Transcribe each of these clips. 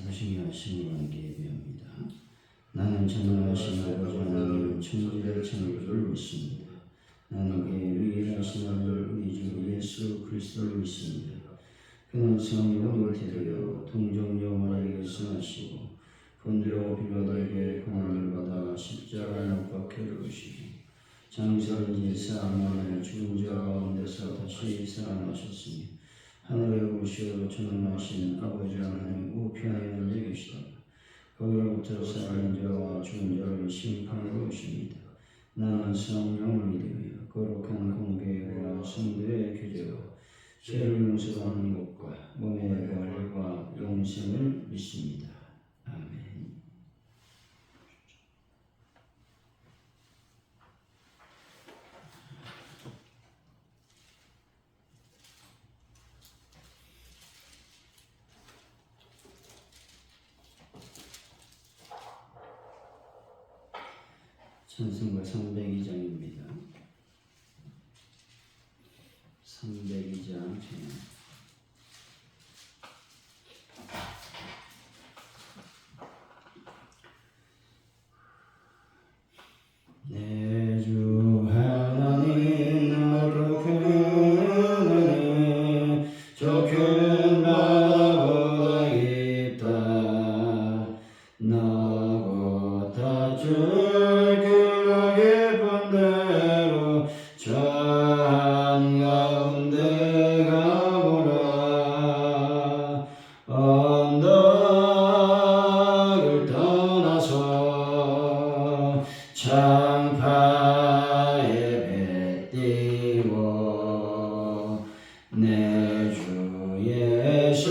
사도신경 16권 예배합니다. 나는 전능하신 아버지 하나님 천지를 창조를 믿습니다. 나는 그의 유일하신 아들 우리 주 예수 그리스도를 믿습니다. 그는 성령으로 잉태되어 동정녀 마리아에게서 나시고 본디오 빌라도에게 고난을 받아 십자가에 못 박혀 죽으시고 장사를 지사 만에 죽은 자 가운데서 다시 살아나셨으니 하늘에 오시어 전능하신 아버지 하나님 우편에 앉아 계시다가 거기로부터 살아난 자와 죽은 자를 심판하러 오십니다. 나는 성령을 믿으며 거룩한 공회와 성도의 교제와 죄를 용서받는 것과 몸의 부활과 영생을 믿습니다. 아멘. 찬송가 302장입니다. 302장 내 주 하나님 나로 큰은혜 저 큰 바다보다 깊다 나고 다줄 저 한가운데 가보라 언덕을 떠나서 창파에 뱉띄고 내 주 예수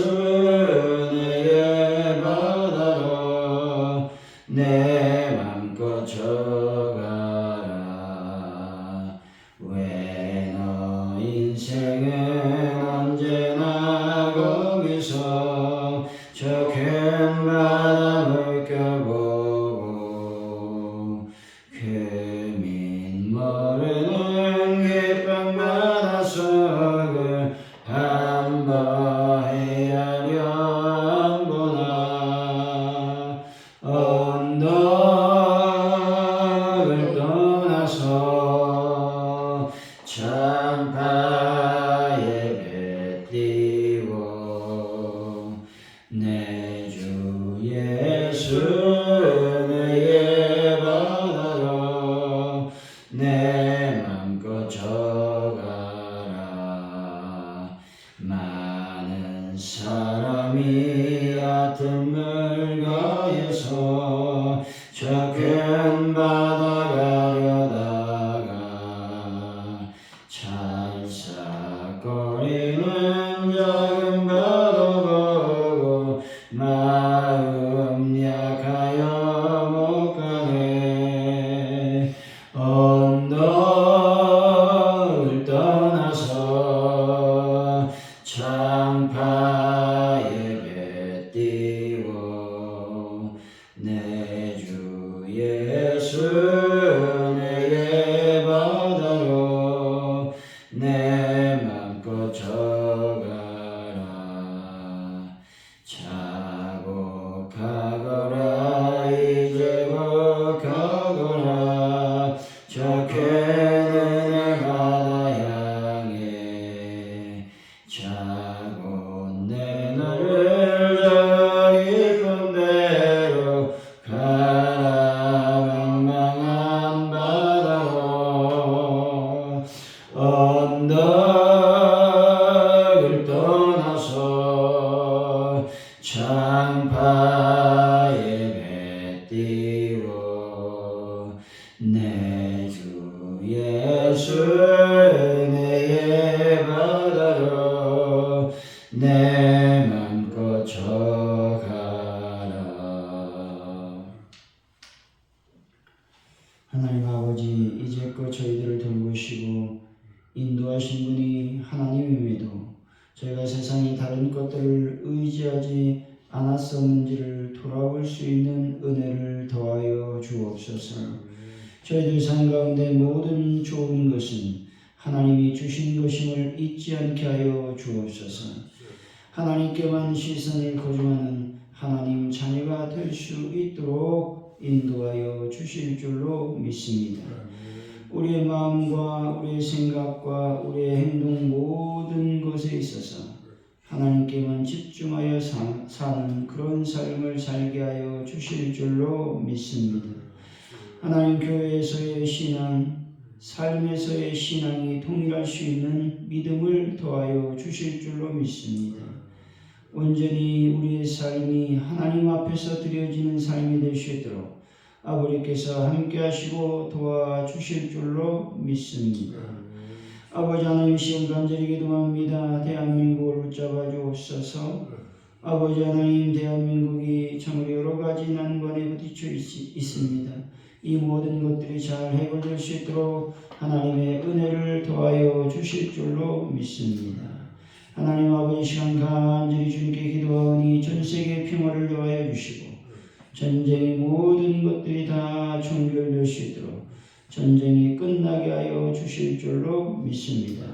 은혜의 바다로 내 맘껏 인생은 언제나 거기서 저 큰 바람을 껴보고 금인 모르는 깊은 바닷속을 한번 헤아려 보나 언덕을 떠나서 창파에 뱉띄고 내 주 예수 은혜의 바다로 내 맘껏 져가라 많은 사람이 얕은 물가에서 저 큰 바다 가려다가 찰싹거리는 작은 바다 보고 마음 약하여 못 가네 언덕을 떠나서 창파에 뱉띄고 내 주 예수 은혜의 바다로 내 맘껏 져가라 자곡하거라 이제 곡하거라 저 큰 은혜 바다 향해 자고 내 나를 저 깊은 배로 가라 망망한 바다로 언덕을 떠나서 창파에 뱉띄고 내 주 예수 은혜의 바다로 내 맘껏 져가라. 하나님 아버지 이제껏 저희들을 돌보시고 인도하신 분이 하나님임에도 저희가 세상의 다른 것들을 의지하지 않았었는지를 돌아볼 수 있는 은혜를 더하여 주옵소서. 저희들 삶 가운데 모든 좋은 것은 하나님이 주신 것임을 잊지 않게 하여 주옵소서. 하나님께만 시선을 고정하는 하나님 자녀가 될 수 있도록 인도하여 주실 줄로 믿습니다. 우리의 마음과 우리의 생각과 우리의 행동 모든 것에 있어서 하나님께만 집중하여 사는 그런 삶을 살게 하여 주실 줄로 믿습니다. 하나님 교회에서의 신앙, 삶에서의 신앙이 동일할 수 있는 믿음을 더하여 주실 줄로 믿습니다. 온전히 우리의 삶이 하나님 앞에서 드려지는 삶이 될 수 있도록 아버지께서 함께 하시고 도와주실 줄로 믿습니다. 아버지 하나님 시험 간절히 기도합니다. 대한민국을 붙잡아 주옵소서. 아버지 하나님 대한민국이 참으로 여러 가지 난관에 부딪혀 있습니다. 이 모든 것들이 잘 해결될 수 있도록 하나님의 은혜를 더하여 주실 줄로 믿습니다. 하나님 아버지 시간 간절히 주님께 기도하오니 전 세계 평화를 더하여 주시고 전쟁의 모든 것들이 다 종결될 수 있도록 전쟁이 끝나게 하여 주실 줄로 믿습니다.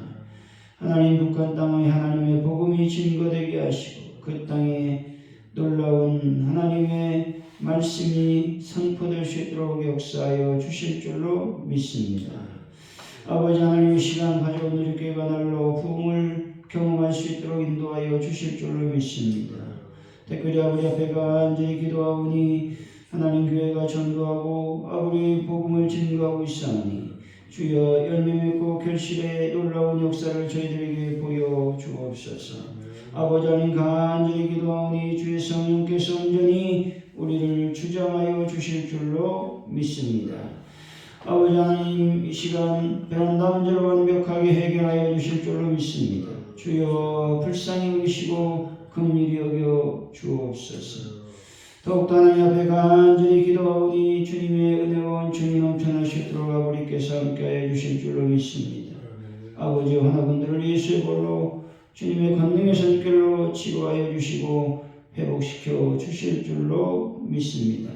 하나님 북한 땅에 하나님의 복음이 증거되게 하시고 그 땅에 놀라운 하나님의 말씀이 선포될 수 있도록 역사하여 주실 줄로 믿습니다. 아버지 하나님 시간 가져온 우리 교회가 날로 부흥을 경험할 수 있도록 인도하여 주실 줄로 믿습니다. 특별히 아버지 앞에 간절히 기도하오니 하나님 교회가 전도하고 아버지 복음을 증거하고 있사오니 주여 열매 맺고 결실의 놀라운 역사를 저희들에게 보여 주옵소서. 아버지 하나님 간절히 기도하오니 주의 성령께서 온전히 우리를 주장하여 주실 줄로 믿습니다. 아버지 하나님 이 시간 베란다 문제를 완벽하게 해결하여 주실 줄로 믿습니다. 주여 불쌍히 여기시고 긍휼히 여겨 주옵소서. 더욱더 하나님 앞에 간절히 기도하오니 주님의 은혜와 온천이 넘쳐나시도록 아버지께서 함께하여 주실 줄로 믿습니다. 아버지 하나분들을 예수의 볼로 주님의 권능의 손길로 치료하여 주시고 회복시켜 주실 줄로 믿습니다.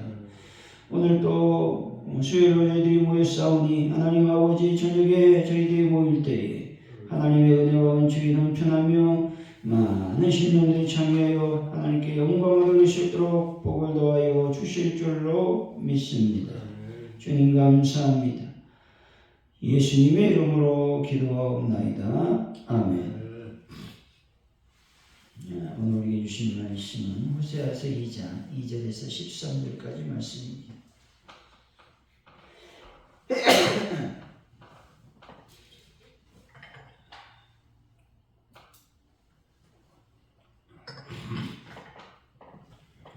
오늘 또 수요일로 저희들이 모였사오니 하나님 아버지 저녁에 저희들이 모일 때에 하나님의 은혜와 온천이 넘쳐나며 많은 신령들이 참여하여 하나님께 영광을 돌릴 수 있도록 복을 더하여 주실 줄로 믿습니다. 주님 감사합니다. 예수님의 이름으로 기도하옵나이다. 아멘. 오늘 우리에게 주신 말씀은 호세아서 2장 2절에서 13절까지 말씀입니다.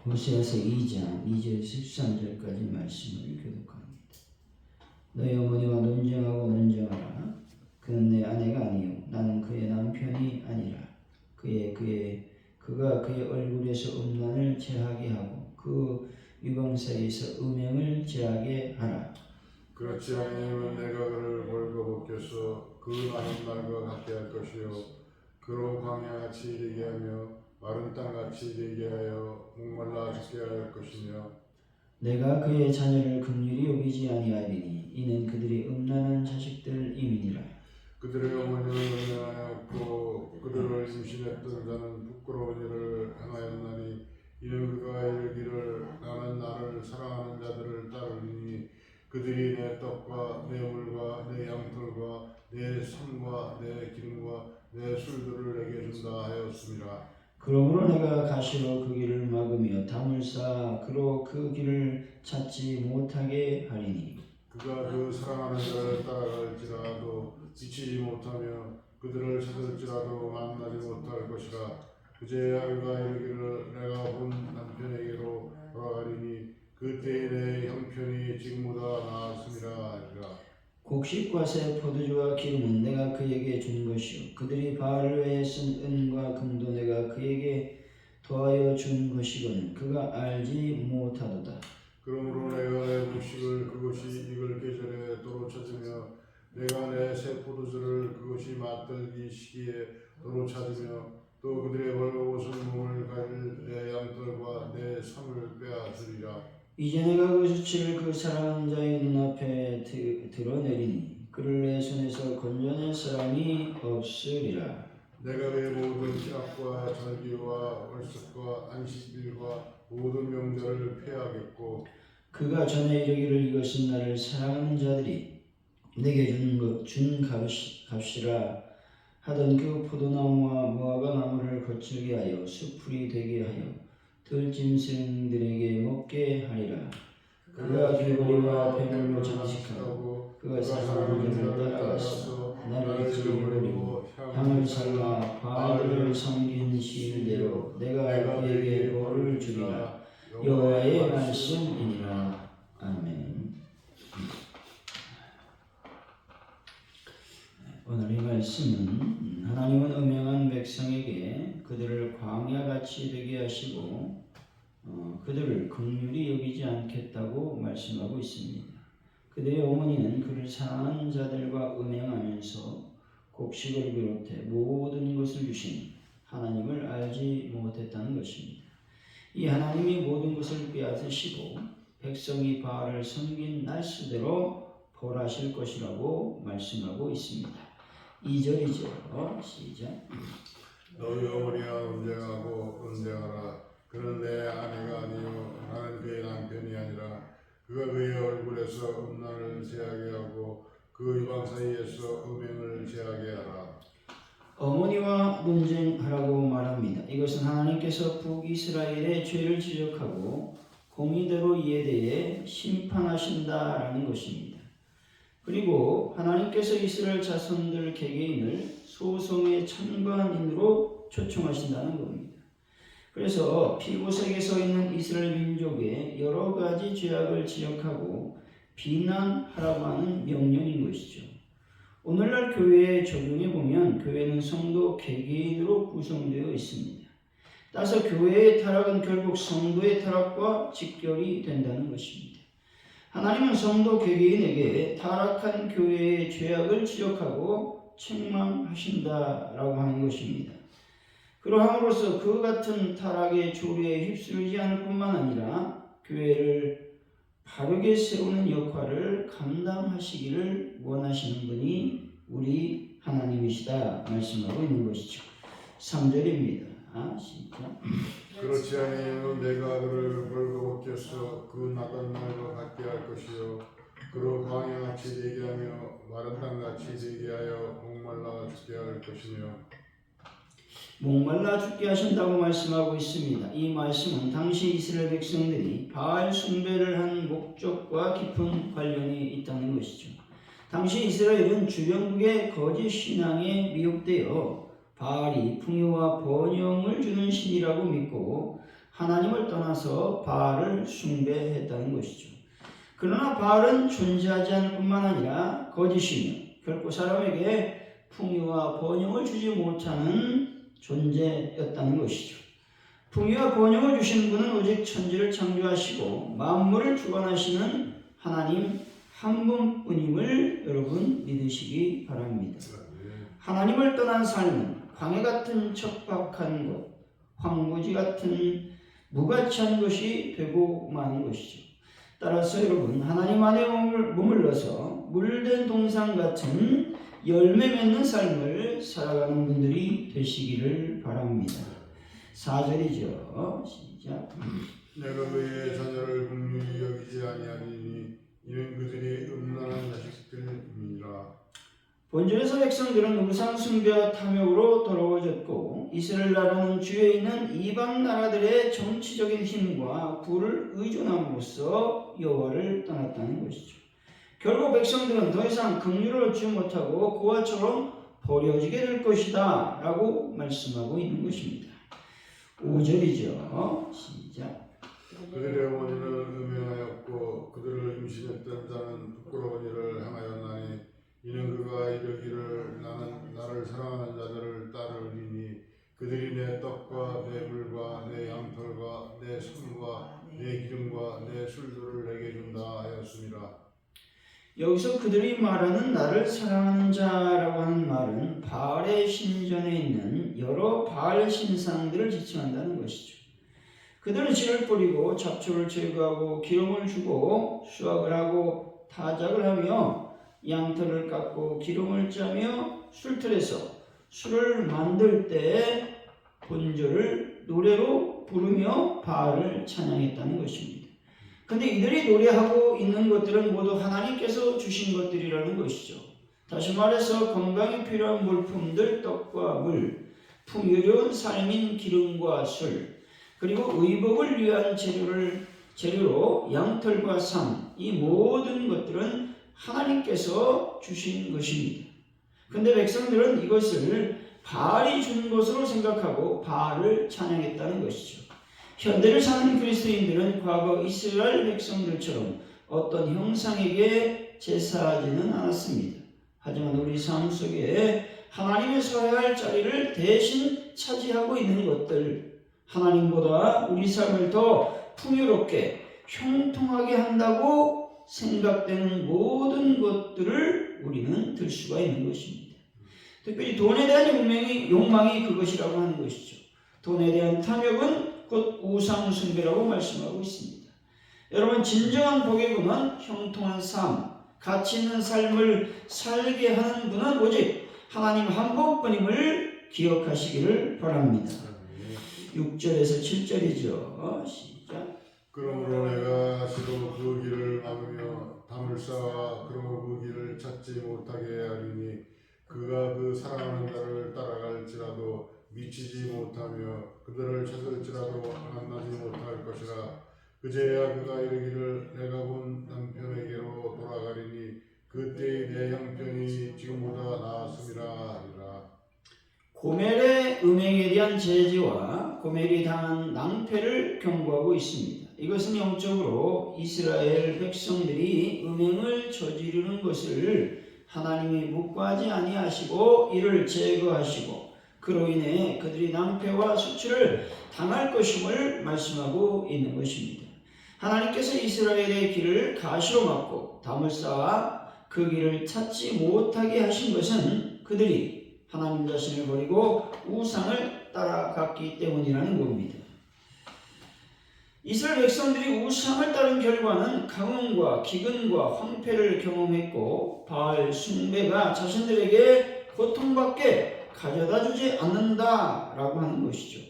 호세아서 2장 2절에서 13절까지 말씀을 교독합니다. 너희 어머니와 논쟁하고 논쟁하라. 그는 내 아내가 아니요 나는 그의 남편이 아니라 그가 그의 얼굴에서 음란을 제하게 하고 그 유방 사이에서 음행을 제하게 하라. 그렇지 아니면 내가 그를 벌거벗겨서 그 나는 날과 같게 할 것이요 그로 광야같이 되게 하며 마른 땅같이 되게 하여 목말라 죽게 할 것이며 내가 그의 자녀를 긍휼히 여기지 아니하리니 이는 그들이 음란한 자식들임이니라. 그들의 어머니를 음행하였고 그들을 임신했던 자는 부끄러운 일을 행하였나니 이는 그가 이르기를 나는 나를 사랑하는 자들을 따르리니 그들이 내 떡과 내 물과 내 양털과 내 손과 내 기름과 내 술들을 내게 준다 하였습니다. 그러므로 내가 가시로 그 길을 막으며 담을 쌓아 그로 그 길을 찾지 못하게 하리니 그가 그 사랑하는 자를 따라갈지라도 지치지 못하며 그들을 찾을지라도 만나지 못할 것이라. 그제야 그가 이르기를 내가 본 남편에게로 돌아가리니 그때에 내 형편이 지금보다 나았음이라 하리라. 곡식과 새 포도주와 기름은 내가 그에게 준 것이요 그들이 바알 외에 쓴 은과 금도 내가 그에게 더하여 준 것이거늘 그가 알지 못하도다. 그러므로 내가 내 곡식을 그것이 익을 계절에 도로 찾으며 내가 내 새 포도주를 그것이 맛들기 시기에 도로 찾으며 또 그들의 벌거벗은 몸을 가릴 내 양털과 내 손을 빼앗으리라. 이제 내가 그 수치를 그 사랑하는 자의 눈앞에 드러내리니 그를 내 손에서 건져낼 사람이 없으리라. 내가 그의 모든 씨앗과 절기와 월석과 안식일과 모든 명절을 폐하겠고 그가 전에 이르기를 이것은 나를 사랑하는 자들이 내게 준 값이라 하던 그 포도나무와 무화과 나무를 거칠게 하여 수풀이 되게 하여 들짐승들에게 먹게 하리라. 그가 길거리와 배물로 장식하고 그가 사랑하는 자를 따라가서 나를 즐거리고 향을 살라 바알을 섬긴 시일대로 내가 그에게 벌을 주리라. 여호와의 말씀이니라. 아멘. 오늘 이 말씀은 하나님은 음행한 백성에게 그들을 광야같이 되게 하시고 그들을 긍휼히 여기지 않겠다고 말씀하고 있습니다. 그들의 어머니는 그를 사랑하는 자들과 음행하면서 곡식을 비롯해 모든 것을 주신 하나님을 알지 못했다는 것입니다. 이 하나님이 모든 것을 빼앗으시고 백성이 바알을 섬긴 날수대로 벌하실 것이라고 말씀하고 있습니다. 2절이죠. 시작. 너희 어머니와 언쟁하라. 그는 내 아내가 아니요 나는 그의 남편이 아니라 그가 그의 얼굴에서 음란을 제하게 하고 그 이방 사이에서 음행을 제하게 하라. 어머니와 논쟁하라고 말합니다. 이것은 하나님께서 북이스라엘의 죄를 지적하고 공의대로 이에 대해 심판하신다라는 것입니다. 그리고 하나님께서 이스라엘 자손들 개개인을 소송에 참가한 인으로 초청하신다는 겁니다. 그래서 피보색에 서 있는 이스라엘 민족의 여러 가지 죄악을 지적하고 비난하라고 하는 명령인 것이죠. 오늘날 교회에 적용해 보면 교회는 성도 개개인으로 구성되어 있습니다. 따라서 교회의 타락은 결국 성도의 타락과 직결이 된다는 것입니다. 하나님은 성도 개개인에게 타락한 교회의 죄악을 지적하고 책망하신다라고 하는 것입니다. 그러함으로써 그 같은 타락의 조류에 휩쓸리지 않을 뿐만 아니라 교회를 바르게 세우는 역할을 감당하시기를 원하시는 분이 우리 하나님이시다 말씀하고 있는 것이죠. 3절입니다. 시작. 그렇지 아니하면 내가 그를 벌거벗겨서 그 나간 날과 같게 할 것이요 그로 광야같이 되게 하며 마른 땅같이 되게 하여 목말라 죽게 할 것이며 목말라 죽게 하신다고 말씀하고 있습니다. 이 말씀은 당시 이스라엘 백성들이 바알 숭배를 한 목적과 깊은 관련이 있다는 것이죠. 당시 이스라엘은 주변국의 거짓 신앙에 미혹되어 바알이 풍요와 번영을 주는 신이라고 믿고 하나님을 떠나서 바알을 숭배했다는 것이죠. 그러나 바알은 존재하지 않을 뿐만 아니라 거짓이며 결코 사람에게 풍요와 번영을 주지 못하는 존재였다는 것이죠. 풍요와 번영을 주시는 분은 오직 천지를 창조하시고 만물을 주관하시는 하나님 한 분뿐임을 여러분 믿으시기 바랍니다. 하나님을 떠난 삶은 광야 같은 척박한 곳, 황무지 같은 무가치한 것이 되고 마는 것이죠. 따라서 여러분 하나님 안에 머물러서 물된 동상 같은 열매 맺는 삶을 살아가는 분들이 되시기를 바랍니다. 4절이죠. 시작. 내가 그의 자녀를 긍휼히 여기지 아니하리니 이는 그들이 음란한 자식들이니라. 본절에서 백성들은 우상 숭배와 탐욕으로 더러워졌고 이스라엘 나라는 주위에 있는 이방 나라들의 정치적인 힘과 부를 의존함으로써 여호와를 떠났다는 것이죠. 결국 백성들은 더 이상 긍휼을 얻지 못하고 고아처럼 버려지게 될 것이다 라고 말씀하고 있는 것입니다. 5절이죠. 시작. 그들의 어머니는 음행하였고 그들을 임신했던 자는 부끄러운 일을 행하였나니 이는 그가 이르기를 나는 나를 사랑하는 자들을 따르리니 그들이 내 떡과 내 물과 내 양털과 내 손과 내 기름과 내 술들을 내게 준다 하였습니다. 여기서 그들이 말하는 나를 사랑하는 자라고 하는 말은 바알의 신전에 있는 여러 바알 신상들을 지칭한다는 것이죠. 그들은 씨를 뿌리고 잡초를 제거하고 기름을 주고 수확을 하고 타작을 하며 양털을 깎고 기름을 짜며 술틀에서 술을 만들 때 본절을 노래로 부르며 바알을 찬양했다는 것입니다. 근데 이들이 노래하고 있는 것들은 모두 하나님께서 주신 것들이라는 것이죠. 다시 말해서 건강에 필요한 물품들, 떡과 물, 풍요로운 삶인 기름과 술, 그리고 의복을 위한 재료로 양털과 상, 이 모든 것들은 하나님께서 주신 것입니다. 근데 백성들은 이것을 바알이 준 것으로 생각하고 바알을 찬양했다는 것이죠. 현대를 사는 그리스도인들은 과거 이스라엘 백성들처럼 어떤 형상에게 제사하지는 않았습니다. 하지만 우리 삶 속에 하나님의 서야 할 자리를 대신 차지하고 있는 것들, 하나님보다 우리 삶을 더 풍요롭게 형통하게 한다고 생각되는 모든 것들을 우리는 들 수가 있는 것입니다. 특별히 돈에 대한 욕망이 그것이라고 하는 것이죠. 돈에 대한 탐욕은 곧 우상 숭배라고 말씀하고 있습니다. 여러분, 진정한 복의 분은 형통한 삶, 가치 있는 삶을 살게 하는 분은 오직 하나님 한 분뿐임을 기억하시기를 바랍니다. 6절에서 7절이죠. 시작. 그러므로 내가 스스로 그 길을 막으며 담을 쌓아 그러고 그 길을 찾지 못하게 하리니 그가 그 사랑하는 자를 따라갈지라도 미치지 못하며 그들을 찾을지라도 만나지 못할 것이라. 그제야 그가 이르기를 내가 본 남편에게로 돌아가리니 그때의 내 형편이 지금보다 나았음이라 하리라. 고멜의 음행에 대한 제지와 고멜이 당한 낭패를 경고하고 있습니다. 이것은 영적으로 이스라엘 백성들이 음행을 저지르는 것을 하나님이 묵과하지 아니하시고 이를 제거하시고 그로 인해 그들이 낭패와 수치를 당할 것임을 말씀하고 있는 것입니다. 하나님께서 이스라엘의 길을 가시로 막고 담을 쌓아 그 길을 찾지 못하게 하신 것은 그들이 하나님 자신을 버리고 우상을 따라갔기 때문이라는 겁니다. 이스라엘 백성들이 우상을 따른 결과는 가뭄과 기근과 황폐를 경험했고 바알 숭배가 자신들에게 고통밖에 가져다주지 않는다라고 하는 것이죠.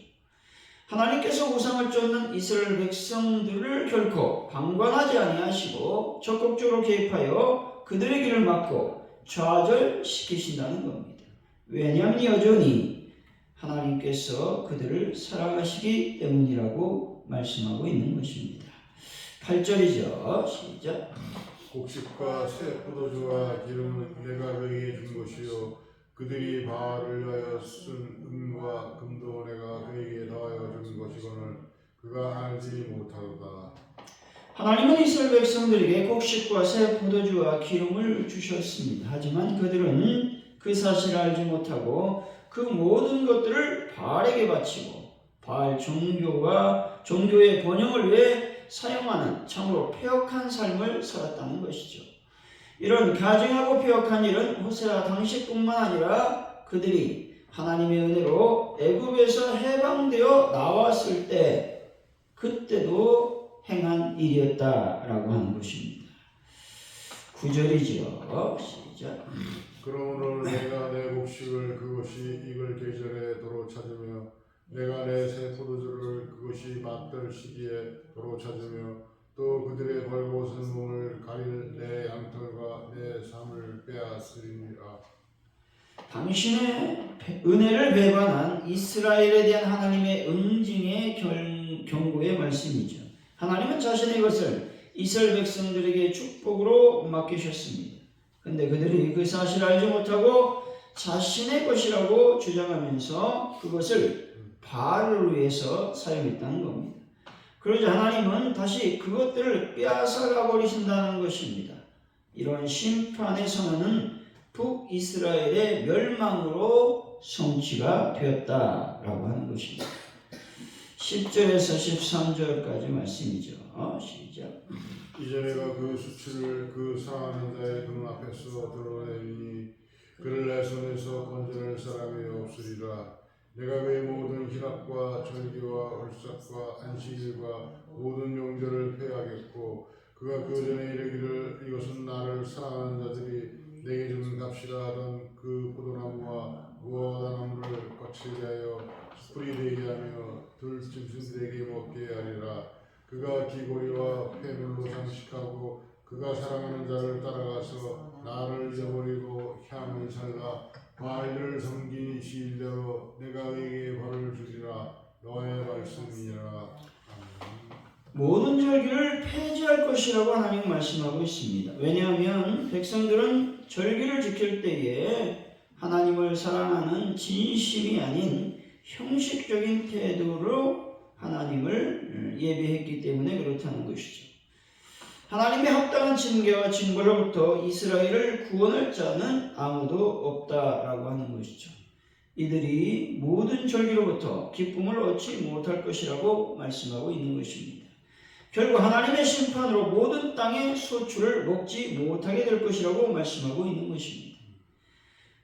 하나님께서 우상을 쫓는 이스라엘 백성들을 결코 방관하지 아니하시고 적극적으로 개입하여 그들의 길을 막고 좌절시키신다는 겁니다. 왜냐하면 여전히 하나님께서 그들을 사랑하시기 때문이라고 말씀하고 있는 것입니다. 8절이죠. 시작. 곡식과 새 포도주와 기름은 내가 그에게 준 것이요 그들이 바알을 위하여 쓴 은과 금도 내가 그에게 더하여 준 것이거늘 그가 알지 못하도다. 하나님은 이스라엘 백성들에게 곡식과 새 포도주와 기름을 주셨습니다. 하지만 그들은 그 사실을 알지 못하고 그 모든 것들을 바알에게 바치고 바알 종교의 번영을 위해 사용하는 참으로 폐역한 삶을 살았다는 것이죠. 이런 가증하고 폐역한 일은 호세아 당시뿐만 아니라 그들이 하나님의 은혜로 애굽에서 해방되어 나왔을 때 그때도 행한 일이었다라고 하는 것입니다. 9절이죠. 시작. 그러므로 내가 내 곡식을 그것이 익을 계절에 도로 찾으며 내가 내 새 포도주를 그것이 맛들 시기에 도로 찾으며 또 그들의 벌거벗은 몸을 가릴 내 양털과 내 삶을 빼앗으리니라. 당신의 은혜를 배반한 이스라엘에 대한 하나님의 응징의 경고의 말씀이죠. 하나님은 자신의 것을 이스라엘 백성들에게 축복으로 맡기셨습니다. 근데 그들이 그 사실을 알지 못하고 자신의 것이라고 주장하면서 그것을 바알을 위해서 사용했다는 겁니다. 그러자 하나님은 다시 그것들을 빼앗아가 버리신다는 것입니다. 이런 심판의 선언은 북이스라엘의 멸망으로 성취가 되었다라고 하는 것입니다. 10절에서 13절까지 말씀이죠. 시작. 이제 내가 그 수치를 그 사랑하는 자의 눈앞에서 드러내니 그를 내 손에서 건져낼 사람이 없으리라. 내가 그의 모든 희락과 절기와 월삭과 안식일과 모든 명절을 폐하겠고 그가 그 전에 이르기를 이것은 나를 사랑하는 자들이 내게 준 값이라 하던 그 포도나무와 무화과 나무를 거칠게 하여 풀이 되게 하며 들짐승들에게 먹게 하리라. 그가 귀고리와 폐물로 장식하고 그가 사랑하는 자를 따라가서 나를 잊어버리고 향을 살라. 바알을 섬기시일대로 내가 그에게 벌을 주리라. 여호와의 말씀이니라. 모든 절기를 폐지할 것이라고 하나님 말씀하고 있습니다. 왜냐하면 백성들은 절기를 지킬 때에 하나님을 사랑하는 진심이 아닌 형식적인 태도로 하나님을 예배했기 때문에 그렇다는 것이죠. 하나님의 합당한 징계와 징벌로부터 이스라엘을 구원할 자는 아무도 없다라고 하는 것이죠. 이들이 모든 절기로부터 기쁨을 얻지 못할 것이라고 말씀하고 있는 것입니다. 결국 하나님의 심판으로 모든 땅의 소출을 먹지 못하게 될 것이라고 말씀하고 있는 것입니다.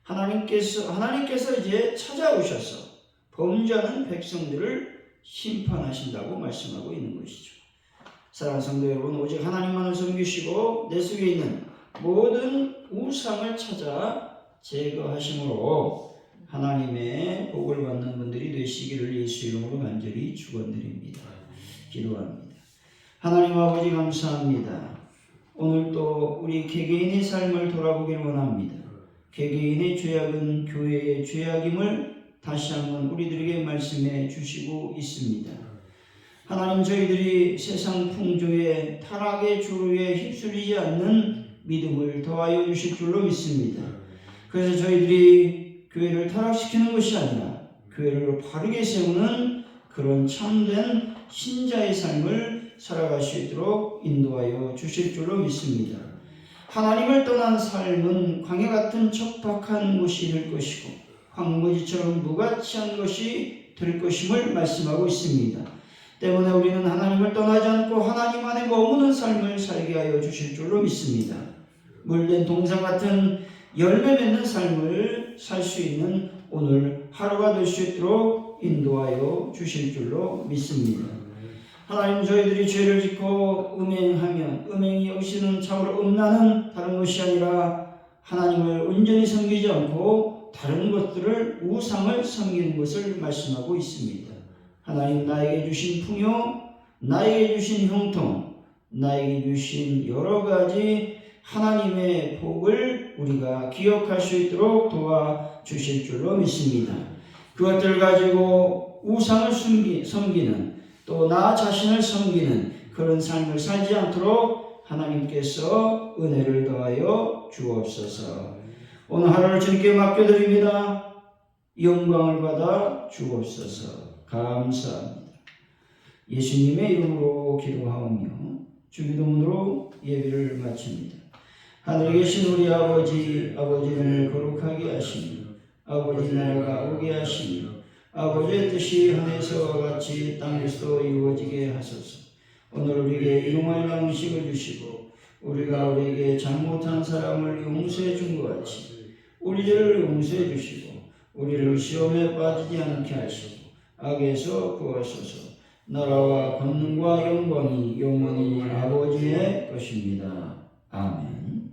하나님께서 이제 찾아오셔서 범죄하는 백성들을 심판하신다고 말씀하고 있는 것이죠. 사랑하는 성도 여러분, 오직 하나님만을 섬기시고 내 속에 있는 모든 우상을 찾아 제거하심으로 하나님의 복을 받는 분들이 되시기를 예수 이름으로 간절히 축원드립니다. 기도합니다. 하나님 아버지 감사합니다. 오늘 또 우리 개개인의 삶을 돌아보길 원합니다. 개개인의 죄악은 교회의 죄악임을 다시 한번 우리들에게 말씀해 주시고 있습니다. 하나님, 저희들이 세상 풍조의 타락의 주류에 휩쓸리지 않는 믿음을 더하여 주실 줄로 믿습니다. 그래서 저희들이 교회를 타락시키는 것이 아니라 교회를 바르게 세우는 그런 참된 신자의 삶을 살아갈 수 있도록 인도하여 주실 줄로 믿습니다. 하나님을 떠난 삶은 광야 같은 척박한 곳이 될 것이고 황무지처럼 무가치한 것이 될 것임을 말씀하고 있습니다. 때문에 우리는 하나님을 떠나지 않고 하나님 안에 머무는 삶을 살게 하여 주실 줄로 믿습니다. 물된 동상 같은 열매 맺는 삶을 살 수 있는 오늘 하루가 될 수 있도록 인도하여 주실 줄로 믿습니다. 하나님, 저희들이 죄를 짓고 음행하면 음행이 여기시는 참으로 음란은 다른 것이 아니라 하나님을 온전히 섬기지 않고 다른 것들을 우상을 섬기는 것을 말씀하고 있습니다. 하나님, 나에게 주신 풍요, 나에게 주신 형통, 나에게 주신 여러 가지 하나님의 복을 우리가 기억할 수 있도록 도와주실 줄로 믿습니다. 그것들을 가지고 우상을 섬기는 또 나 자신을 섬기는 그런 삶을 살지 않도록 하나님께서 은혜를 더하여 주옵소서. 오늘 하루를 주님께 맡겨드립니다. 영광을 받아 주옵소서. 감사합니다. 예수님의 이름으로 기도하오며 주기도문으로 예배를 마칩니다. 하늘에 계신 우리 아버지, 아버지 이름을 거룩하게 하시며 아버지 나라가 오게 하시며 아버지의 뜻이 하늘에서와 같이 땅에서도 이루어지게 하소서. 오늘 우리에게 일용할 양식을 주시고 우리가 우리에게 잘못한 사람을 용서해 준 것 같이 우리 죄를 용서해 주시고 우리를 시험에 빠지지 않게 하시고 악에서 구하소서. 나라와 권능과 영광이 영원히 아버지의 것입니다. 아멘.